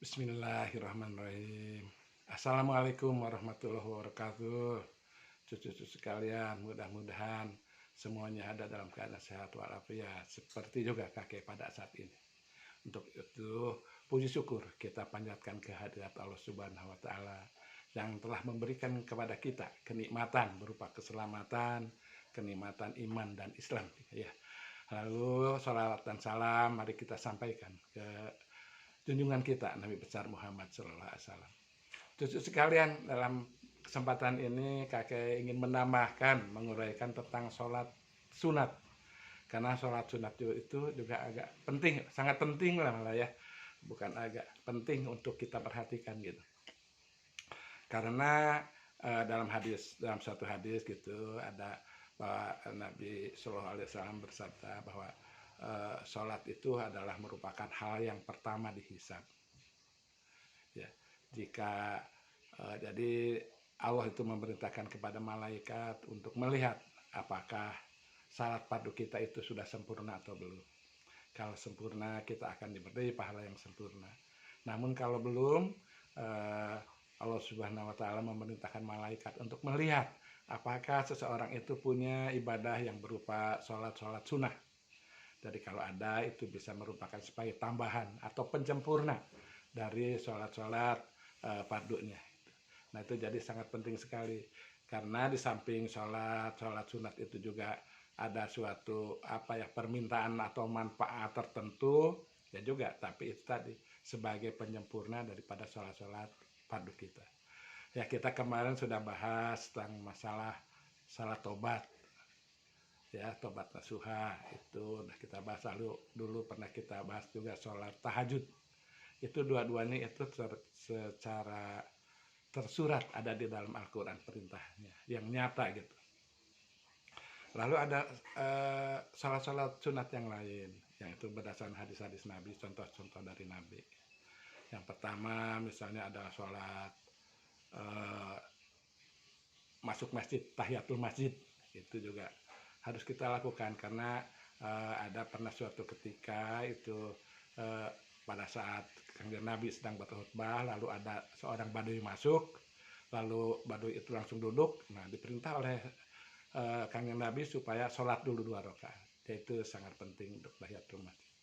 Bismillahirrahmanirrahim. Assalamualaikum warahmatullahi wabarakatuh. Cucu-cucu sekalian, mudah-mudahan semuanya ada dalam keadaan sehat walafiat, seperti juga kakek pada saat ini. Untuk itu, puji syukur kita panjatkan kehadirat Allah Subhanahu wa Ta'ala yang telah memberikan kepada kita kenikmatan berupa keselamatan, kenikmatan iman dan Islam. Ya. Lalu salawat dan salam mari kita sampaikan ke junjungan kita Nabi besar Muhammad Sallallahu Alaihi Wasallam. Cucu sekalian, dalam kesempatan ini kakek ingin menambahkan, menguraikan tentang sholat sunat, karena sholat sunat itu juga agak penting, sangat penting lah malah ya, bukan agak penting untuk kita perhatikan gitu. Karena dalam satu hadis gitu ada bahwa Nabi Sallallahu Alaihi Wasallam bersabda bahwa sholat itu adalah merupakan hal yang pertama dihisab. Ya, jika jadi Allah itu memerintahkan kepada malaikat untuk melihat apakah salat fardu kita itu sudah sempurna atau belum. Kalau sempurna kita akan diberi pahala yang sempurna. Namun kalau belum, Allah Subhanahu wa Ta'ala memerintahkan malaikat untuk melihat apakah seseorang itu punya ibadah yang berupa sholat sunnah. Jadi kalau ada itu bisa merupakan sebagai tambahan atau penyempurna dari sholat fardunya. Nah itu jadi sangat penting sekali, karena di samping sholat sunat itu juga ada suatu permintaan atau manfaat tertentu ya juga, tapi itu tadi sebagai penyempurna daripada sholat fardu kita. Ya, kita kemarin sudah bahas tentang masalah salat tobat. Ya, tobat nasuha itu udah kita bahas, lalu dulu pernah kita bahas juga sholat tahajud. Itu dua-duanya itu secara tersurat ada di dalam Al-Quran perintahnya yang nyata gitu. Lalu ada sholat sunat yang lain yang itu berdasarkan hadis-hadis Nabi, contoh-contoh dari Nabi. Yang pertama misalnya ada sholat masuk masjid, tahiyatul masjid, itu juga harus kita lakukan, karena ada pernah suatu ketika itu pada saat Kanjeng Nabi sedang berkhutbah, lalu ada seorang badui masuk, lalu badui itu langsung duduk. Nah, diperintah oleh Kanjeng Nabi supaya sholat dulu 2 rakaat. Itu sangat penting untuk tahiyatul masjid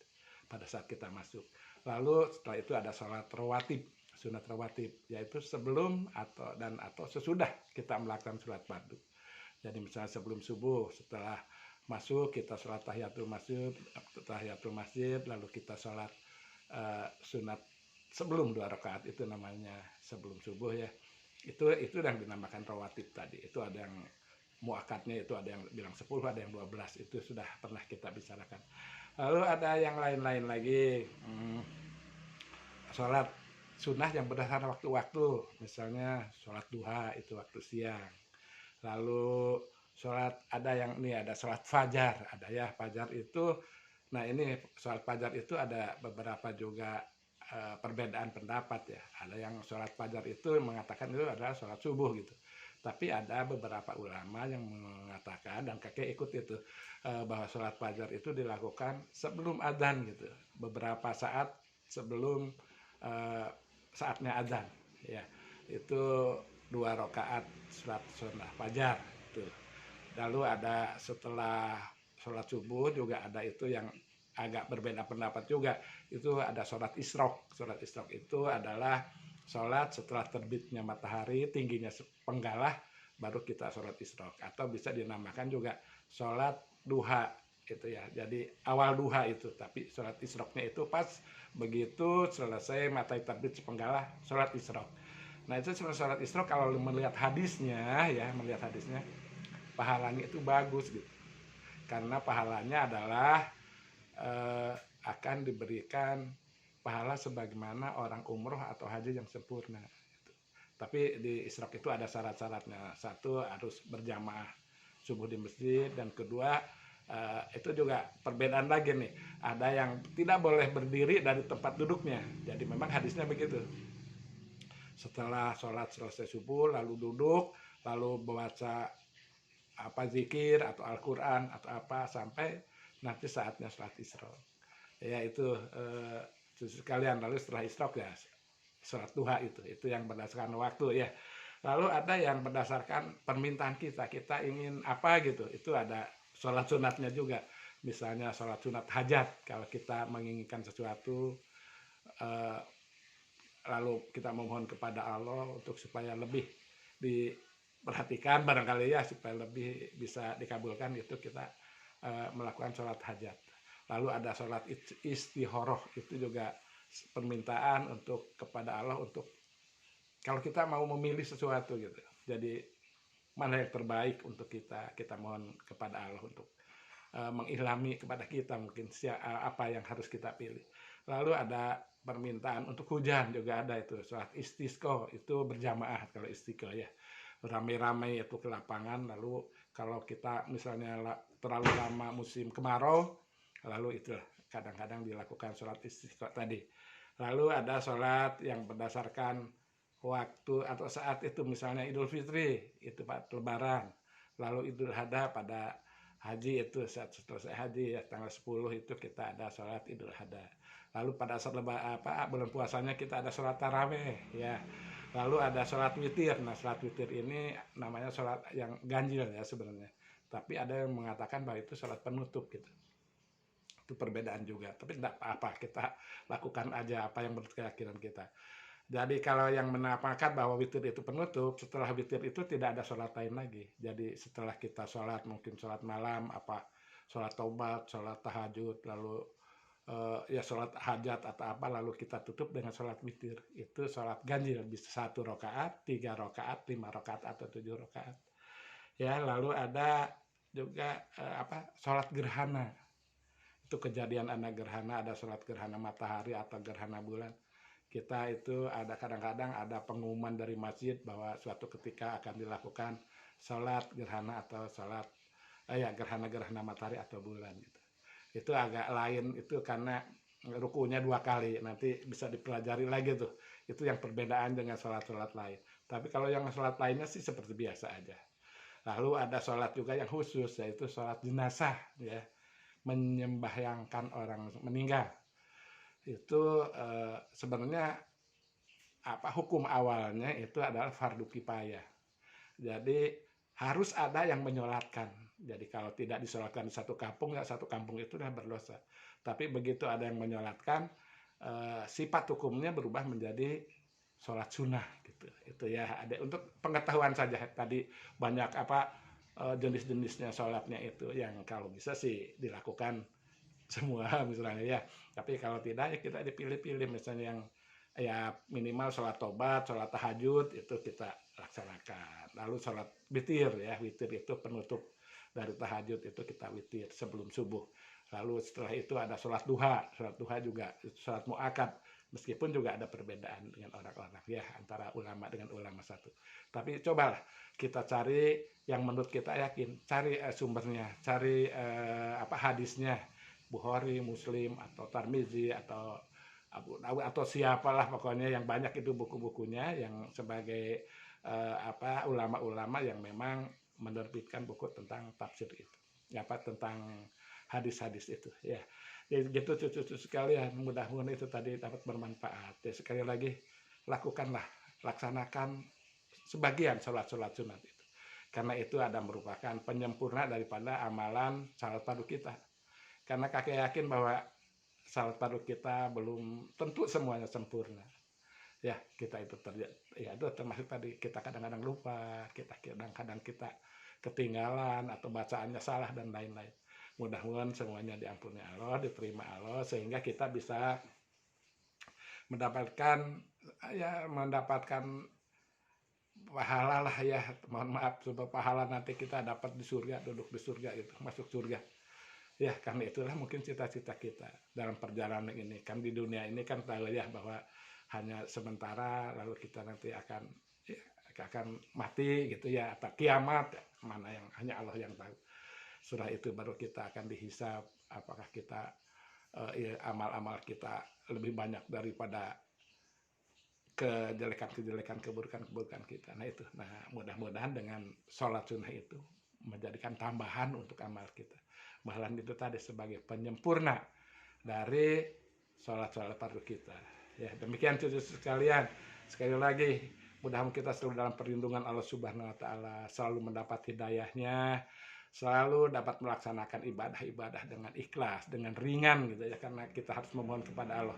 pada saat kita masuk. Lalu setelah itu ada sholat rawatib, sunat rawatib, yaitu sebelum atau sesudah kita melakukan sholat fardu. Jadi misalnya sebelum subuh, setelah masuk kita sholat tahiyatul masjid, lalu kita sholat sunat sebelum 2 rakaat, itu namanya sebelum subuh ya. Itu yang dinamakan rawatib tadi. Itu ada yang muakatnya, itu ada yang bilang 10, ada yang 12, itu sudah pernah kita bicarakan. Lalu ada yang lain-lain lagi, sholat sunnah yang berdasarkan waktu-waktu, misalnya sholat duha itu waktu siang. Lalu sholat ada sholat fajar, ada ya fajar itu. Nah ini sholat fajar itu ada beberapa juga perbedaan pendapat ya. Ada yang sholat fajar itu mengatakan itu adalah sholat subuh gitu. Tapi ada beberapa ulama yang mengatakan, dan kakek ikut itu, bahwa sholat fajar itu dilakukan sebelum adzan gitu, beberapa saat sebelum saatnya adzan ya. Itu 2 rakaat sholat sunnah fajar itu. Lalu ada setelah sholat subuh juga ada itu yang agak berbeda pendapat juga. Itu ada sholat isyraq. Sholat isyraq itu adalah sholat setelah terbitnya matahari, tingginya sepenggalah, baru kita sholat isyraq. Atau bisa dinamakan juga sholat duha itu ya. Jadi awal duha itu, tapi sholat isyraqnya itu pas begitu selesai matahari terbit sepenggalah, sholat isyraq. Nah itu sholat isyraq kalau melihat hadisnya pahalanya itu bagus gitu, karena pahalanya adalah akan diberikan pahala sebagaimana orang umroh atau haji yang sempurna gitu. Tapi di isyraq itu ada syarat-syaratnya. Satu, harus berjamaah subuh di masjid, dan kedua itu juga perbedaan lagi nih, ada yang tidak boleh berdiri dari tempat duduknya. Jadi memang hadisnya begitu, setelah sholat selesai subuh lalu duduk, lalu baca zikir atau Al-Quran atau sampai nanti saatnya sholat isyraq ya. Itu sekalian. Lalu setelah isyraq ya sholat duha itu yang berdasarkan waktu ya. Lalu ada yang berdasarkan permintaan kita ingin apa gitu, itu ada sholat sunatnya juga. Misalnya sholat sunat hajat, kalau kita menginginkan sesuatu, eh, lalu kita memohon kepada Allah untuk supaya lebih diperhatikan barangkali ya, supaya lebih bisa dikabulkan, itu kita melakukan sholat hajat. Lalu ada sholat istihoroh, itu juga permintaan untuk kepada Allah untuk kalau kita mau memilih sesuatu gitu. Jadi mana yang terbaik untuk kita mohon kepada Allah untuk mengilhami kepada kita mungkin apa yang harus kita pilih. Lalu ada permintaan untuk hujan juga ada itu, sholat istisqo itu berjamaah kalau istiqo ya, ramai-ramai itu ke lapangan. Lalu kalau kita misalnya terlalu lama musim kemarau, lalu itu kadang-kadang dilakukan sholat istisqo tadi. Lalu ada sholat yang berdasarkan waktu atau saat itu, misalnya Idul Fitri itu Pak Lebaran, lalu Idul Adha pada haji itu saat selesai haji ya tanggal 10 itu kita ada sholat Idul Adha. Lalu pada saat bulan puasanya kita ada sholat taraweh ya. Lalu ada sholat witir. Nah, sholat witir ini namanya sholat yang ganjil ya sebenarnya. Tapi ada yang mengatakan bahwa itu sholat penutup gitu. Itu perbedaan juga. Tapi tidak apa-apa, kita lakukan aja apa yang menurut keyakinan kita. Jadi kalau yang menampakkan bahwa witir itu penutup, setelah witir itu tidak ada sholat lain lagi. Jadi setelah kita sholat, mungkin sholat malam, sholat taubat, sholat tahajud, lalu ya sholat hajat atau apa, lalu kita tutup dengan sholat witir. Itu sholat ganjil, bisa 1 rakaat, 3 rakaat, 5 rakaat atau 7 rakaat. Ya, lalu ada juga sholat gerhana. Itu kejadian ada gerhana, ada sholat gerhana matahari atau gerhana bulan. Kita itu ada kadang-kadang ada pengumuman dari masjid bahwa suatu ketika akan dilakukan sholat gerhana atau sholat gerhana matahari atau bulan gitu. Itu agak lain itu karena rukunya 2 kali, nanti bisa dipelajari lagi tuh. Itu yang perbedaan dengan sholat-sholat lain. Tapi kalau yang sholat lainnya sih seperti biasa aja. Lalu ada sholat juga yang khusus, yaitu sholat jenazah ya, menyembahyangkan orang meninggal. Itu sebenarnya hukum awalnya itu adalah fardu kifayah. Jadi harus ada yang menyolatkan. Jadi kalau tidak disolatkan di satu kampung, ya satu kampung itu sudah berdosa. Tapi begitu ada yang menyolatkan, sifat hukumnya berubah menjadi sholat sunnah gitu. Itu ya, ada untuk pengetahuan saja. Tadi banyak jenis-jenisnya sholatnya itu yang kalau bisa sih dilakukan semua misalnya ya. Tapi kalau tidak ya kita dipilih-pilih, misalnya yang ya minimal sholat tobat, sholat tahajud itu kita laksanakan. Lalu sholat witir ya, witir itu penutup dari tahajud, itu kita witir sebelum subuh. Lalu setelah itu ada sholat duha juga sholat mu'akad, meskipun juga ada perbedaan dengan orang-orang ya antara ulama dengan ulama satu. Tapi cobalah kita cari yang menurut kita yakin, cari sumbernya, cari hadisnya, Bukhari, Muslim atau Tirmizi atau Abu Dawud atau siapalah pokoknya yang banyak itu buku-bukunya yang sebagai ulama-ulama yang memang menerbitkan buku tentang tafsir itu, tentang hadis-hadis itu ya. Jadi gitu cucu-cucu sekalian, mudah-mudahan itu tadi dapat bermanfaat. Ya, sekali lagi laksanakan sebagian sholat-sholat sunat itu, karena itu ada merupakan penyempurna daripada amalan salat fardu kita. Karena kakek yakin bahwa salat fardu kita belum tentu semuanya sempurna. Ya, kita itu itu termasuk tadi kita kadang-kadang lupa, kita kadang-kadang kita ketinggalan atau bacaannya salah dan lain-lain. Mudah-mudahan semuanya diampuni Allah, diterima Allah, sehingga kita bisa mendapatkan pahala lah ya. Mohon maaf, sebab pahala nanti kita dapat di surga, duduk di surga itu, masuk surga. Ya, karena itulah mungkin cita-cita kita dalam perjalanan ini. Kan di dunia ini kan tahu ya bahwa hanya sementara, lalu kita nanti akan mati gitu ya, atau kiamat, mana yang hanya Allah yang tahu. Setelah itu baru kita akan dihisab apakah kita amal-amal kita lebih banyak daripada kejelekan-kejelekan, keburukan-keburukan kita. Nah itu, mudah-mudahan dengan sholat sunnah itu menjadikan tambahan untuk amal kita. Bahkan itu tadi sebagai penyempurna dari sholat-sholat fardu kita. Ya, demikian cucu sekalian. Sekali lagi, mudah-mudahan kita selalu dalam perlindungan Allah Subhanahu wa taala, selalu mendapat hidayahnya, selalu dapat melaksanakan ibadah-ibadah dengan ikhlas, dengan ringan gitu ya, karena kita harus memohon kepada Allah.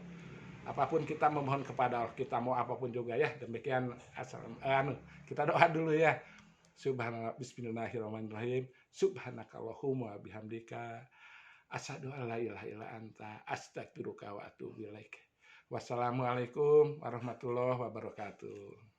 Apapun kita memohon kepada Allah, kita mau apapun juga ya. Demikian kita doa dulu ya. Subhanallah, bismillahirrahmanirrahim. Subhanakallahumma bihamdika asyhadu an la ilaha illa anta astaghfiruka wa atubu ilaik. Wassalamualaikum warahmatullahi wabarakatuh.